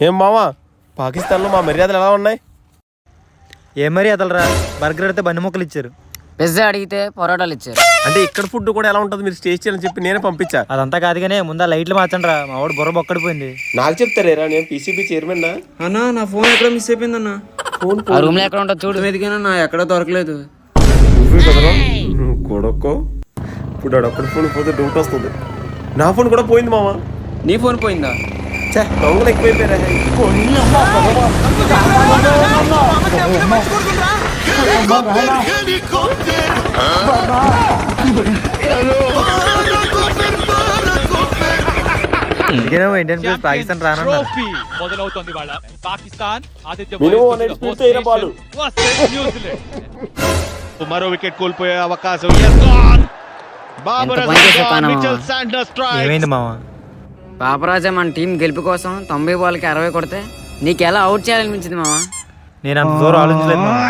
ఏం మావా పాకిస్తాన్లో మా మర్యాదలు ఎలా ఉన్నాయి? ఏ మర్యాదలరా? బర్గర్ అడిగితే బండి మొక్కలు ఇచ్చారు, పిజ్జా అడిగితే పొరోటాలు ఇచ్చారు. అంటే ఇక్కడ ఫుడ్ కూడా ఎలా ఉంటుంది మీరు టేస్ట్ చేయాలని చెప్పి నేనే పంపించా. అదంతా కాదుగానే ముందా లైట్లు మార్చండి రా, మా వాడు బుర్ర బొక్కడిపోయింది. నాకు చెప్తారేరా, నేను పీసీబీ చైర్మన్ అన్నా నా ఫోన్ ఎక్కడ మిస్ అయిపోయిందన్నా. ఆ రూమ్ లో ఎక్కడ ఉంటుంది చూడు. వెతికానా నా ఎక్కడ దొరకలేదు. నువ్వే కదరా నువ్వు కొడక్కో. ఇప్పుడు అప్పుడు ఫోన్ పోతే డౌట్ వస్తుంది. నా ఫోన్ కూడా పోయింది మామ. నీ ఫోన్ పోయిందా? దొంగలు ఎక్కువైపోయారా. ఇండియన్ ప్లేస్ పాకిస్తాన్ రానన్నారు. మొదలవుతోంది వాళ్ళ పాకిస్తాన్ మరో వికెట్ కోల్పోయే అవకాశం. ఏమైంది మామ? పాపరాజా మన టీం గెలుపు కోసం 90 బాల్కి 60 కొడితే నీకు ఎలా అవుట్ చేయాలనిపించింది మామ? నేను అంత దూరం ఆలోచించలేదు మామ.